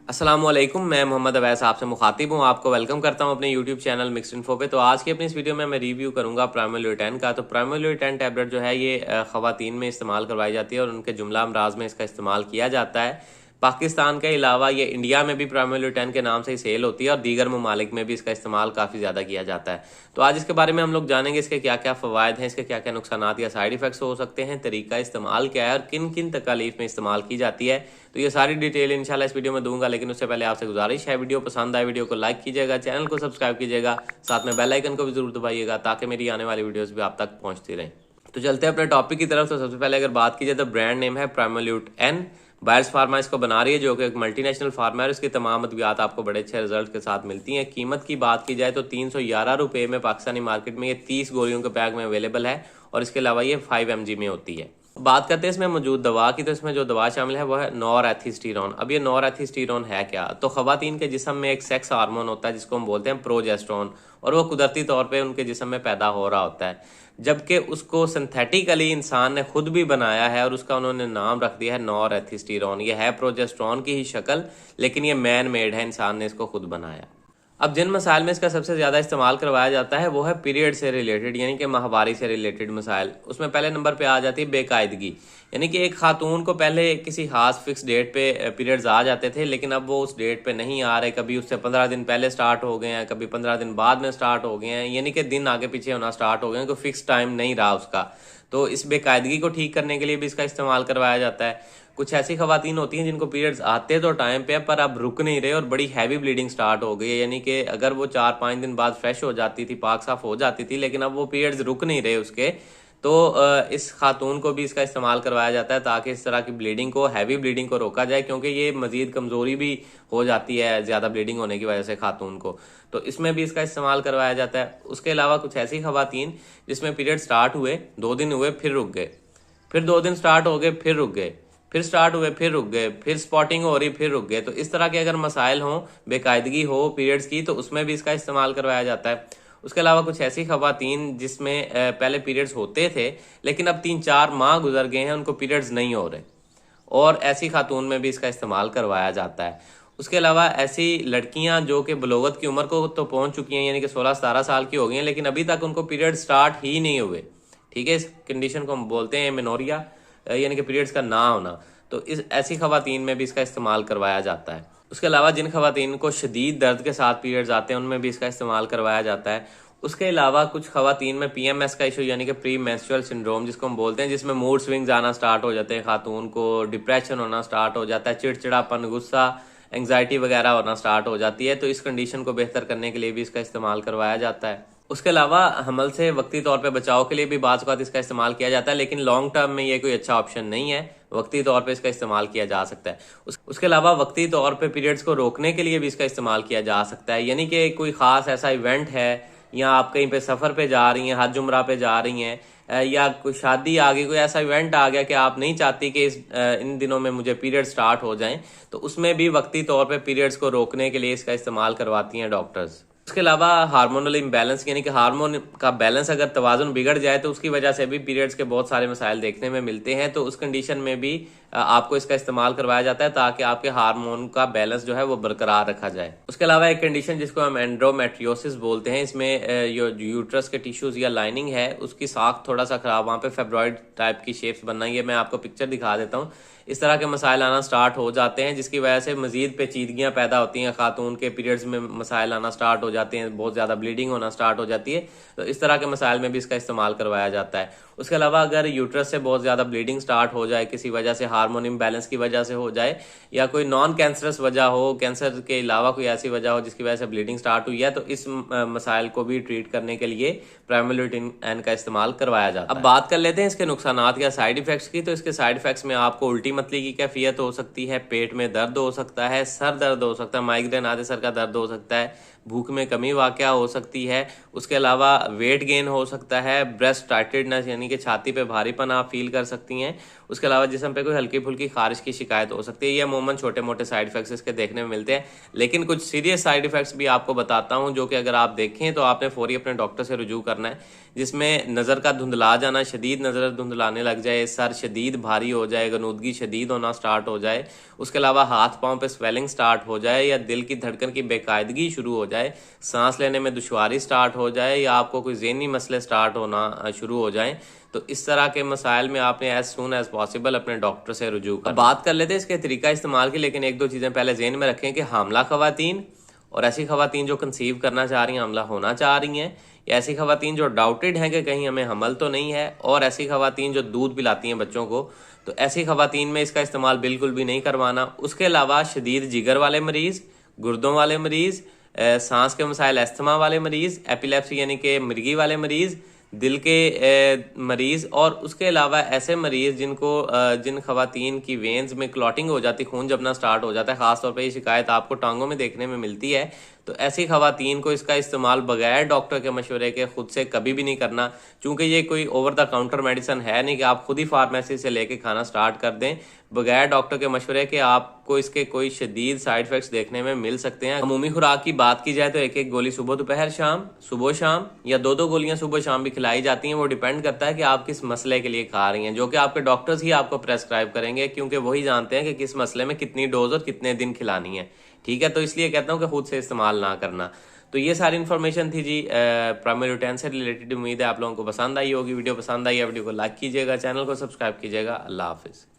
अस्सलामुअलैकुम, मैं मोहम्मद अवैस आपसे मुखातिब हूँ। आपको वेलकम करता हूँ अपने यूट्यूब चैनल मिक्स्ड इन्फो पे। तो आज की अपनी इस वीडियो में मैं रिव्यू करूँगा प्राइमोल्यूटेन का। तो प्राइमोल्यूटेन टैबलेट जो है ये ख़वातीन में इस्तेमाल करवाई जाती है और उनके जुमला अमराज में इसका इस्तेमाल किया जाता है। पाकिस्तान के अलावा ये इंडिया में भी प्राइमोल्यूटेन के नाम से ही सेल होती है और दीगर ममालिक में भी इसका इस्तेमाल काफ़ी ज़्यादा किया जाता है। तो आज इसके बारे में हम लोग जानेंगे, इसके क्या क्या फ़वायद हैं, इसके क्या क्या नुकसानात या साइड इफ़ेक्ट्स हो सकते हैं, तरीका इस्तेमाल क्या है और किन किन तकालीफ में इस्तेमाल की जाती है। तो ये सारी डिटेल इंशाल्लाह इस वीडियो में दूंगा, लेकिन उससे पहले आपसे गुजारिश है, वीडियो पसंद आए वीडियो को लाइक कीजिएगा, चैनल को सब्सक्राइब कीजिएगा, साथ में बेल आइकन को भी जरूर दबाइएगा ताकि मेरी आने वाली वीडियोस भी आप तक पहुंचती रहें। तो चलते हैं अपने टॉपिक की तरफ। तो सबसे पहले अगर बात की जाए तो ब्रांड नेम है प्राइमोल्यूटेन। बायर्स फार्मा इसको बना रही है जो कि एक मल्टीनेशनल फार्मा है। इसकी तमाम अद्वियात आपको बड़े अच्छे रिजल्ट के साथ मिलती हैं। कीमत की बात की जाए तो 311 रुपये में पाकिस्तानी मार्केट में ये 30 गोलियों के पैक में अवेलेबल है और इसके अलावा ये 5 mg में होती है। बात करते हैं इसमें मौजूद दवा की। तो इसमें जो दवा शामिल है वो है नॉरहेथिस्टिरोन। अब ये नॉरहेथिस्टिरोन है क्या? तो खवातीन के जिस्म में एक सेक्स हार्मोन होता है जिसको हम बोलते हैं प्रोजेस्टेरोन, और वो कुदरती तौर पे उनके जिस्म में पैदा हो रहा होता है, जबकि उसको सिंथेटिकली इंसान ने खुद भी बनाया है और उसका उन्होंने नाम रख दिया है नॉरहेथिस्टिरोन। ये है प्रोजेस्टेरोन की ही शक्ल, लेकिन ये मैन मेड है, इंसान ने इसको खुद बनाया। अब जिन मसाइल में इसका सबसे ज़्यादा इस्तेमाल करवाया जाता है वो है पीरियड से रिलेटेड, यानी कि माहवारी से रिलेटेड मसाइल। उसमें पहले नंबर पे आ जाती है बेकायदगी, यानी कि एक खातून को पहले किसी खास फिक्स डेट पे पीरियड्स आ जाते थे, लेकिन अब वो उस डेट पे नहीं आ रहे। कभी उससे 15 दिन पहले स्टार्ट हो गए हैं, कभी 15 दिन बाद में स्टार्ट हो गए हैं, यानी कि दिन आगे पीछे होना स्टार्ट हो गए हैं, कोई फिक्स टाइम नहीं रहा उसका। तो इस बेकायदगी को ठीक करने के लिए भी इसका इस्तेमाल करवाया जाता है। कुछ ऐसी खवातीन होती हैं जिनको पीरियड्स आते तो टाइम पे पर अब रुक नहीं रहे और बड़ी हैवी ब्लीडिंग स्टार्ट हो गई है, यानी कि अगर वो 4-5 दिन बाद फ्रेश हो जाती थी, पाक साफ हो जाती थी, लेकिन अब वो पीरियड्स रुक नहीं रहे उसके। तो इस खातून को भी इसका इस्तेमाल करवाया जाता है ताकि इस तरह की ब्लीडिंग को, हैवी ब्लीडिंग को रोका जाए, क्योंकि ये मजीद कमजोरी भी हो जाती है ज़्यादा ब्लीडिंग होने की वजह से खातून को। तो इसमें भी इसका इस्तेमाल करवाया जाता है। उसके अलावा कुछ ऐसी खवातीन जिसमें पीरियड स्टार्ट हुए, 2 दिन हुए, फिर रुक गए, फिर 2 दिन स्टार्ट हो गए, फिर रुक गए, फिर स्टार्ट हुए, फिर रुक गए, फिर स्पॉटिंग हो रही, फिर रुक गए। तो इस तरह के अगर मसाइल हों, बेकायदगी हो पीरियड्स की, तो उसमें भी इसका इस्तेमाल करवाया जाता है। उसके अलावा कुछ ऐसी खवातीन जिसमें पहले पीरियड्स होते थे लेकिन अब 3-4 माह गुजर गए हैं, उनको पीरियड्स नहीं हो रहे, और ऐसी खातून में भी इसका इस्तेमाल करवाया जाता है। उसके अलावा ऐसी लड़कियां जो कि बलोगत की उम्र को तो पहुंच चुकी हैं, यानी कि 16-17 साल की हो गई हैं, लेकिन अभी तक उनको पीरियड स्टार्ट ही नहीं हुए। ठीक है, इस कंडीशन को हम बोलते हैं मेनोरिया, यानी कि पीरियड्स का ना होना। तो इस ऐसी खवातीन में भी इसका इस्तेमाल करवाया जाता है। उसके अलावा जिन खवातीन को शदीद दर्द के साथ पीरियड्स आते हैं उनमें भी इसका इस्तेमाल करवाया जाता है। उसके अलावा कुछ खवातीन में पीएमएस का इशू, यानी कि प्री मेंस्ट्रुअल सिंड्रोम जिसको हम बोलते हैं, जिसमें मूड स्विंग्स आना स्टार्ट हो जाते हैं, खातून को डिप्रेशन होना स्टार्ट हो जाता है, चिड़चिड़ापन, गुस्सा, एंग्जाइटी वगैरह होना स्टार्ट हो जाती है। तो इस कंडीशन को बेहतर करने के लिए भी इसका इस्तेमाल करवाया जाता है। उसके अलावा हमल से वक्ती तौर पे बचाव के लिए भी बाज़ औक़ात इसका इस्तेमाल किया जाता है, लेकिन लॉन्ग टर्म में ये कोई अच्छा ऑप्शन नहीं है। वक्ती तौर पे इसका इस्तेमाल किया जा सकता है। उसके अलावा वक्ती तौर पे पीरियड्स को रोकने के लिए भी इसका इस्तेमाल किया जा सकता है, यानी कि कोई ख़ास ऐसा इवेंट है, या आप कहीं पे सफ़र पे जा रही हैं, हज उम्रा पे जा रही हैं, या कोई शादी आ गई, कोई ऐसा इवेंट आ गया कि आप नहीं चाहती कि इन दिनों में मुझे पीरियड स्टार्ट हो जाएं, तो उसमें भी वक्ती तौर पे पीरियड्स को रोकने के लिए इसका इस्तेमाल करवाती हैं डॉक्टर्स। उसके अलावा हार्मोनल इम्बैलेंस, यानी कि हार्मोन का बैलेंस अगर तवाज़ुन बिगड़ जाए तो उसकी वजह से भी पीरियड्स के बहुत सारे मसाइल देखने में मिलते हैं। तो उस कंडीशन में भी आपको इसका इस्तेमाल करवाया जाता है ताकि आपके हार्मोन का बैलेंस जो है वो बरकरार रखा जाए। उसके अलावा एक कंडीशन जिसको हम एंड्रोमेट्रियोसिस बोलते हैं, इसमें जो यूट्रस के टिश्यूज या लाइनिंग है उसकी साख थोड़ा सा खराब, वहाँ पे फेब्रॉइड टाइप की शेप्स बनना, ये मैं आपको पिक्चर दिखा देता हूँ। इस तरह के मसाइल आना स्टार्ट हो जाते हैं जिसकी वजह से मजीद पेचीदगियाँ पैदा होती हैं, खातून के पीरियड्स में मसाइल आना स्टार्ट हो जाते हैं, बहुत ज़्यादा ब्लीडिंग होना स्टार्ट हो जाती है। तो इस तरह के मसाइल में भी इसका इस्तेमाल करवाया जाता है। उसके अलावा अगर यूट्रस से बहुत ज़्यादा ब्लीडिंग स्टार्ट हो जाए, किसी वजह से हार्मोन इम्बैलेंस की वजह से हो जाए, या कोई नॉन कैंसरस वजह हो, कैंसर के अलावा कोई ऐसी वजह हो जिसकी वजह से ब्लीडिंग स्टार्ट हुई है, तो इस मसाइल को भी ट्रीट करने के लिए प्राइमोल्यूटेन का इस्तेमाल करवाया जाता है। अब बात कर लेते हैं इसके नुकसानात या साइड इफेक्ट्स की। तो इसके साइड इफेक्ट्स में आपको उल्टी मतली की कैफियत हो सकती है, पेट में दर्द हो सकता है, सर दर्द हो सकता है, माइग्रेन आदि सर का दर्द हो सकता है, भूख में कमी वाक़या हो सकती है। उसके अलावा वेट गेन हो सकता है, ब्रेस्ट टाइटेडनेस, यानी कि छाती पे भारीपन आप फील कर सकती हैं। उसके अलावा जिस्म पे कोई हल्की फुल्की खारिश की शिकायत हो सकती है। ये अमूमन छोटे मोटे साइड इफेक्ट्स इसके देखने में मिलते हैं, लेकिन कुछ सीरियस साइड इफेक्ट्स भी आपको बताता हूं जो कि अगर आप देखें तो आपने फौरी अपने डॉक्टर से रुजू करना है, जिसमें नज़र का धुंधला जाना, शदीद नज़र धुंधलाने लग जाए, सर शदीद भारी हो जाए, गनूदगी शदीद होना स्टार्ट हो जाए, उसके अलावा हाथ पाँव पे स्वेलिंग स्टार्ट हो जाए, या दिल की धड़कन की बेकायदगी शुरू हो जाए, सांस लेने में दुश्वारी स्टार्ट हो जाए, या आपको कोई ज़हनी मसले स्टार्ट होना शुरू हो जाए, तो इस तरह के मसाइल में आपने एज सून एज पॉसिबल अपने डॉक्टर से रुजू कर। बात कर लेते हैं इसके तरीका इस्तेमाल की, लेकिन एक दो चीज़ें पहले ज़हन में रखें कि हामला खवातीन और ऐसी खवातीन जो कंसीव करना चाह रही हैं, हमला होना चाह रही हैं, या ऐसी खवातीन जो डाउटेड हैं कि कहीं हमें हमल तो नहीं है, और ऐसी खवातीन जो दूध पिलाती हैं बच्चों को, तो ऐसी खवातीन में इसका इस्तेमाल बिल्कुल भी नहीं करवाना। उसके अलावा शदीद जिगर वाले मरीज़, गुर्दों वाले मरीज़, सांस के मसाइल एस्थमा वाले मरीज़, एपिलेप्सी यानी कि मिर्गी वाले मरीज़, दिल के मरीज़, और उसके अलावा ऐसे मरीज़ जिन खवातीन की वेन्स में क्लॉटिंग हो जाती, खून जमना स्टार्ट हो जाता है, ख़ासतौर पे ये शिकायत आपको टांगों में देखने में मिलती है, तो ऐसी खवातीन को इसका इस्तेमाल बगैर डॉक्टर के मशवरे के खुद से कभी भी नहीं करना, क्योंकि ये कोई ओवर द काउंटर मेडिसिन है नहीं कि आप खुद ही फार्मेसी से लेके खाना स्टार्ट कर दें। बगैर डॉक्टर के मशवरे के आपको इसके कोई शदीद साइड इफेक्ट्स देखने में मिल सकते हैं। अमूमी खुराक की बात की जाए तो एक एक गोली सुबह दोपहर शाम, सुबह शाम, या दो दो गोलियां सुबह शाम भी खिलाई जाती हैं। वो डिपेंड करता है कि आप किस मसले के लिए खा रही हैं, जो कि आपके डॉक्टर्स ही आपको प्रेस्क्राइब करेंगे, क्योंकि वही जानते हैं कि किस मसले में कितनी डोज और कितने दिन खिलानी है। ठीक है, तो इसलिए कहता हूँ कि खुद से इस्तेमाल ना करना। तो ये सारी इन्फॉर्मेशन थी जी प्राइमरी लुटेन से रिलेटेड। उम्मीद है आप लोगों को पसंद आई होगी। वीडियो पसंद आई है, वीडियो को लाइक कीजिएगा, चैनल को सब्सक्राइब कीजिएगा। अल्लाह हाफिज़।